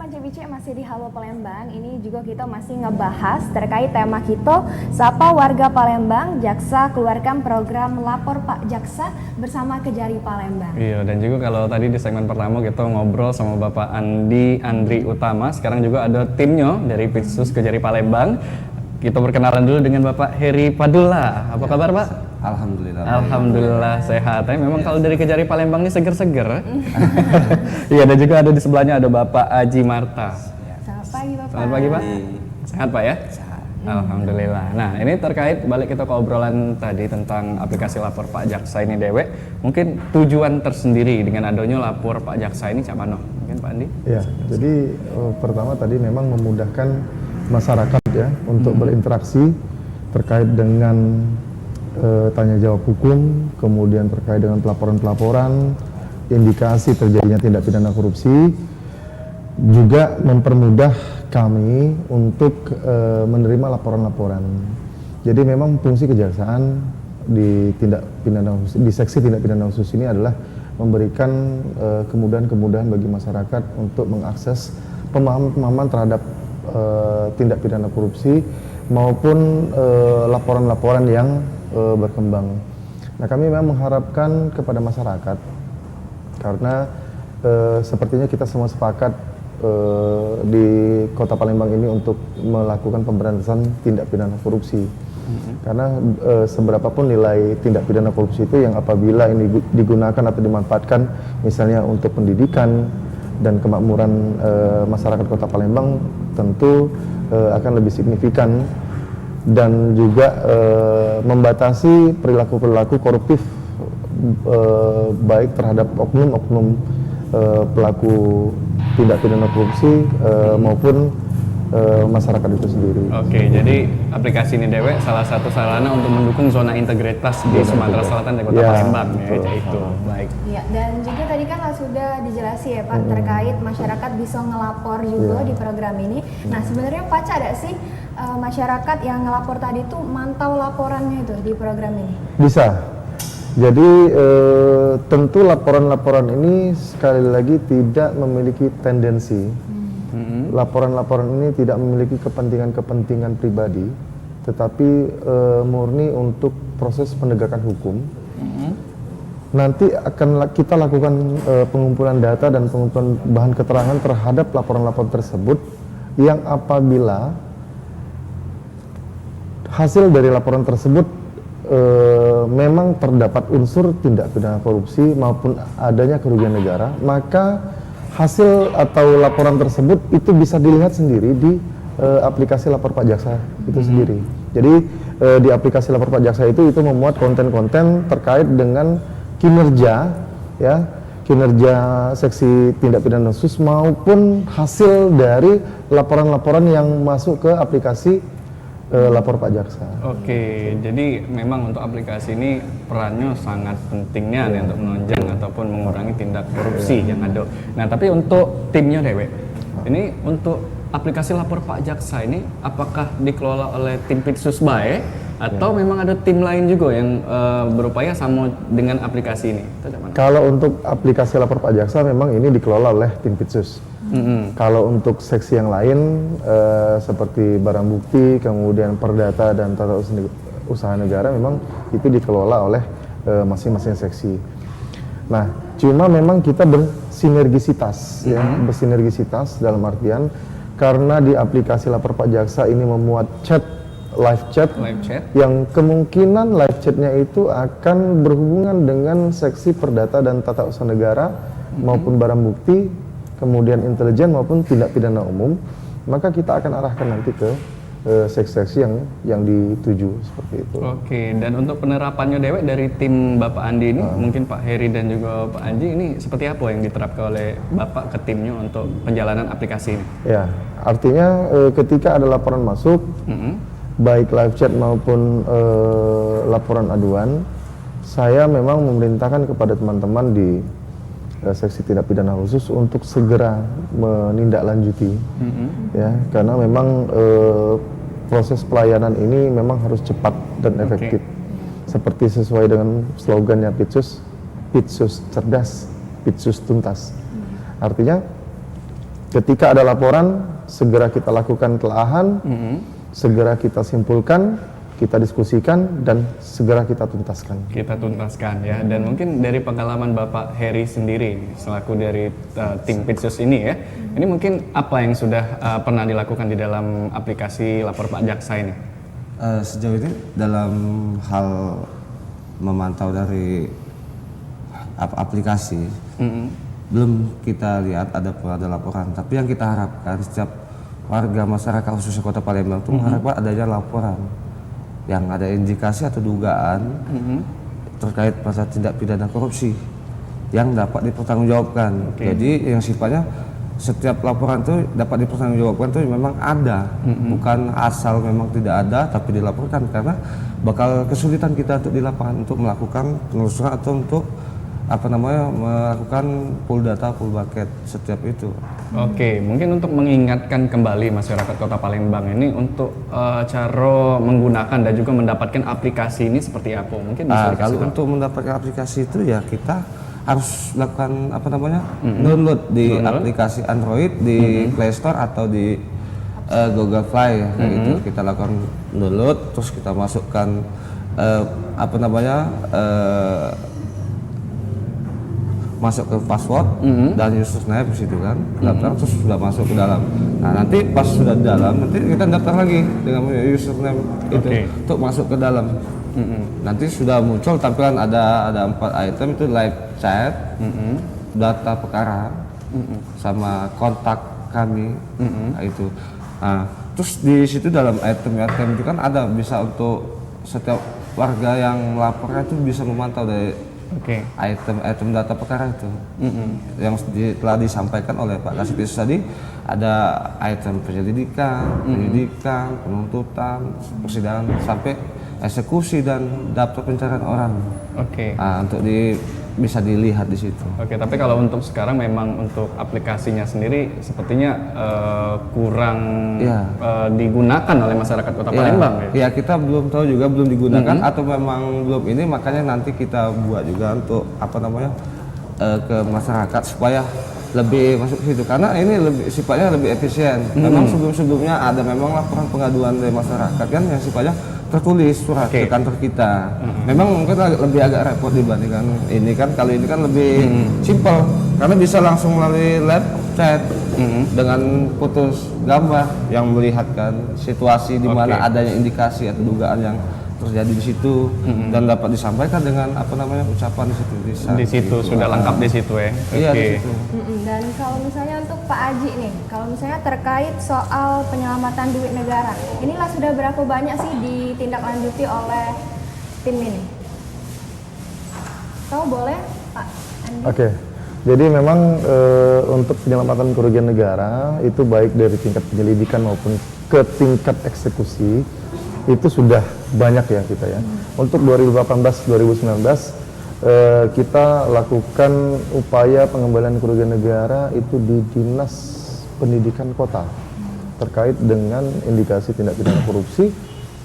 JBC masih di Halo Palembang. Ini juga kita masih ngebahas terkait tema kita, Sapa Warga Palembang, Jaksa keluarkan program Lapor Pak Jaksa bersama Kejari Palembang. Iya, dan juga kalau tadi di segmen pertama kita ngobrol sama Bapak Andri Utama, sekarang juga ada timnya dari Pitsus Kejari Palembang. Kita berkenalan dulu dengan Bapak Heri Padula. Apa kabar, Pak? Alhamdulillah. Alhamdulillah sehat. Memang kalau dari Kejari Palembang ini seger-seger. Iya, dan juga ada di sebelahnya ada Bapak Aji Marta. Selamat pagi, Bapak. Selamat pagi, Pak. Sehat, Pak ya? Sehat. Alhamdulillah. Nah, ini terkait balik kita ke obrolan tadi tentang aplikasi Lapor Pak Jaksa ini Dewe. Mungkin tujuan tersendiri dengan adanya Lapor Pak Jaksa ini cak mano? Mungkin Pak Andi? Ya, jadi pertama tadi memang memudahkan masyarakat ya untuk berinteraksi terkait dengan tanya jawab hukum, kemudian terkait dengan pelaporan-pelaporan, indikasi terjadinya tindak pidana korupsi, juga mempermudah kami untuk menerima laporan-laporan. Jadi memang fungsi kejaksaan di di seksi tindak pidana khusus ini adalah memberikan kemudahan-kemudahan bagi masyarakat untuk mengakses pemahaman-pemahaman terhadap tindak pidana korupsi maupun laporan-laporan yang berkembang. Nah, kami memang mengharapkan kepada masyarakat karena sepertinya kita semua sepakat di Kota Palembang ini untuk melakukan pemberantasan tindak pidana korupsi. Karena seberapapun nilai tindak pidana korupsi itu yang apabila ini digunakan atau dimanfaatkan misalnya untuk pendidikan dan kemakmuran masyarakat Kota Palembang tentu akan lebih signifikan dan juga membatasi perilaku-perilaku koruptif baik terhadap oknum-oknum pelaku tindak pidana korupsi maupun masyarakat itu sendiri. Oke, jadi aplikasi ini Dewe salah satu sarana untuk mendukung zona integritas di Sumatera Selatan dan Kota Palembang ya, itu. Baik. Ya, dan juga tadi kan sudah dijelaskan ya Pak terkait masyarakat bisa ngelapor juga di program ini. Nah, sebenarnya Pak ada sih masyarakat yang ngelapor tadi tuh mantau laporannya itu di program ini? Bisa. Jadi tentu laporan-laporan ini sekali lagi tidak memiliki tendensi. Laporan-laporan ini tidak memiliki kepentingan-kepentingan pribadi, tetapi murni untuk proses penegakan hukum. Nanti akan kita lakukan pengumpulan data dan pengumpulan bahan keterangan terhadap laporan-laporan tersebut yang apabila hasil dari laporan tersebut memang terdapat unsur tindak pidana korupsi maupun adanya kerugian negara, maka hasil atau laporan tersebut itu bisa dilihat sendiri di aplikasi Lapor Pak Jaksa itu sendiri. Jadi di aplikasi Lapor Pak Jaksa itu memuat konten-konten terkait dengan kinerja ya, kinerja seksi tindak pidana khusus maupun hasil dari laporan-laporan yang masuk ke aplikasi Lapor Pak Jaksa. Oke, jadi memang untuk aplikasi ini perannya sangat pentingnya nih untuk menunjang ataupun mengurangi tindak korupsi yang ada. Nah, tapi untuk timnya Dewe, ini untuk aplikasi Lapor Pak Jaksa ini apakah dikelola oleh tim Pitsus Bae atau memang ada tim lain juga yang berupaya sama dengan aplikasi ini? Kalau untuk aplikasi Lapor Pak Jaksa memang ini dikelola oleh tim Pitsus. Kalau untuk seksi yang lain seperti barang bukti, kemudian perdata dan tata usaha negara memang itu dikelola oleh masing-masing seksi. Nah, cuma memang kita bersinergisitas ya, bersinergisitas dalam artian karena di aplikasi Lapor Pak Jaksa ini memuat live chat yang kemungkinan live chatnya itu akan berhubungan dengan seksi perdata dan tata usaha negara maupun barang bukti, kemudian intelijen maupun tindak pidana umum, maka kita akan arahkan nanti ke seksi-seksi yang dituju seperti itu. Oke, dan untuk penerapannya Dewe dari tim Bapak Andi ini, mungkin Pak Heri dan juga Pak Anji ini seperti apa yang diterapkan oleh Bapak ke timnya untuk penjalanan aplikasi ini? Ya, artinya ketika ada laporan masuk, baik live chat maupun laporan aduan, saya memang memerintahkan kepada teman-teman di seksi tindak pidana khusus untuk segera menindaklanjuti, ya, karena memang proses pelayanan ini memang harus cepat dan efektif, seperti sesuai dengan slogannya Pitsus cerdas, Pitsus tuntas. Artinya ketika ada laporan segera kita lakukan telaahan, segera kita simpulkan, kita diskusikan, dan segera kita tuntaskan. Kita tuntaskan ya. Dan mungkin dari pengalaman Bapak Heri sendiri selaku dari tim Pitsus ini ya, ini mungkin apa yang sudah pernah dilakukan di dalam aplikasi Lapor Pak Jaksa ini? Sejauh ini dalam hal memantau dari aplikasi belum kita lihat ada laporan, tapi yang kita harapkan setiap warga masyarakat khususnya Kota Palembang itu mengharapkan adanya laporan yang ada indikasi atau dugaan terkait pada tindak pidana korupsi yang dapat dipertanggungjawabkan. Jadi yang sifatnya setiap laporan itu dapat dipertanggungjawabkan itu memang ada, bukan asal memang tidak ada tapi dilaporkan, karena bakal kesulitan kita untuk di lapangan untuk melakukan penelusuran atau untuk melakukan pool data, pool bucket setiap itu. Oke, mungkin untuk mengingatkan kembali masyarakat Kota Palembang ini untuk cara menggunakan dan juga mendapatkan aplikasi ini seperti apa? Mungkin bisa dikasih Kalau tahu. untuk mendapatkan aplikasi itu ya kita harus lakukan download di aplikasi Android di Play Store atau di Google Play kayak gitu. Kita lakukan download, terus kita masukkan masuk ke password dan username di situ kan, daftar terus sudah masuk ke dalam. Nah nanti pas sudah di dalam, nanti kita daftar lagi dengan username itu untuk masuk ke dalam. Nanti sudah muncul tampilan ada 4 item itu live chat, data perkara, sama kontak kami, nah, itu. Nah, terus di situ dalam item itu kan ada bisa untuk setiap warga yang melaporkan itu bisa memantau dari item data perkara itu yang telah disampaikan oleh Pak Kasipis tadi. Ada item penyelidikan, penuntutan, persidangan sampai eksekusi dan daftar pencarian orang. Nah, untuk bisa dilihat di situ. Tapi kalau untuk sekarang memang untuk aplikasinya sendiri sepertinya kurang digunakan oleh masyarakat Kota Palembang ya? Ya, kita belum tahu juga, belum digunakan atau memang belum ini, makanya nanti kita buat juga untuk ke masyarakat supaya lebih masuk ke situ, karena ini sifatnya lebih efisien. Memang sebelumnya ada memang laporan pengaduan dari masyarakat kan yang sifatnya tertulis surat ke kantor kita. Memang mungkin lebih agak repot dibandingkan ini kan. Kalau ini kan lebih simpel karena bisa langsung melalui live chat dengan fotos gambar yang melihatkan situasi di mana adanya indikasi atau dugaan yang terjadi di situ dan dapat disampaikan dengan ucapan di situ. Di situ sudah lengkap di situ ya. Iya, di situ. Dan kalau misalnya untuk Pak Aji nih, kalau misalnya terkait soal penyelamatan duit negara, inilah sudah berapa banyak sih ditindaklanjuti oleh tim ini? Tahu boleh Pak Andi? Jadi memang untuk penyelamatan kerugian negara itu baik dari tingkat penyelidikan maupun ke tingkat eksekusi itu sudah banyak ya kita ya. Untuk 2018-2019 kita lakukan upaya pengembalian kerugian negara itu di Dinas Pendidikan Kota terkait dengan indikasi tindak pidana korupsi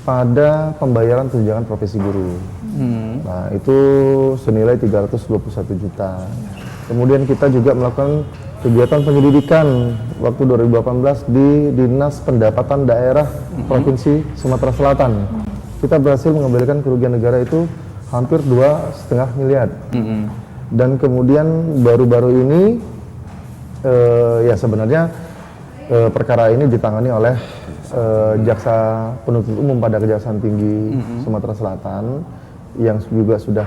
pada pembayaran tunjangan profesi guru. Nah, itu senilai 321 juta. Kemudian kita juga melakukan kegiatan penyelidikan waktu 2018 di Dinas Pendapatan Daerah Provinsi Sumatera Selatan. Kita berhasil mengembalikan kerugian negara itu hampir 2,5 miliar. Dan kemudian baru-baru ini ya sebenarnya perkara ini ditangani oleh Jaksa Penuntut Umum pada Kejaksaan Tinggi Sumatera Selatan yang juga sudah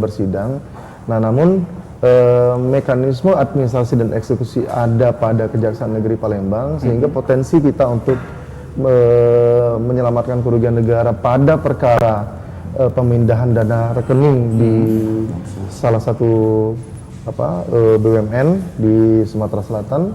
bersidang. Nah, namun mekanisme administrasi dan eksekusi ada pada Kejaksaan Negeri Palembang sehingga potensi kita untuk menyelamatkan kerugian negara pada perkara pemindahan dana rekening di salah satu BUMN di Sumatera Selatan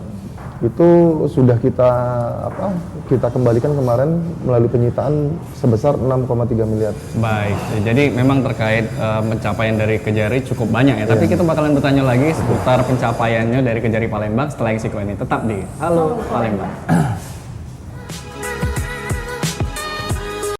itu sudah kita kembalikan kemarin melalui penyitaan sebesar 6,3 miliar. Baik, jadi memang terkait pencapaian dari Kejari cukup banyak ya. Tapi kita bakalan bertanya lagi seputar pencapaiannya dari Kejari Palembang setelah yang ini. Tetap di Halo Palembang.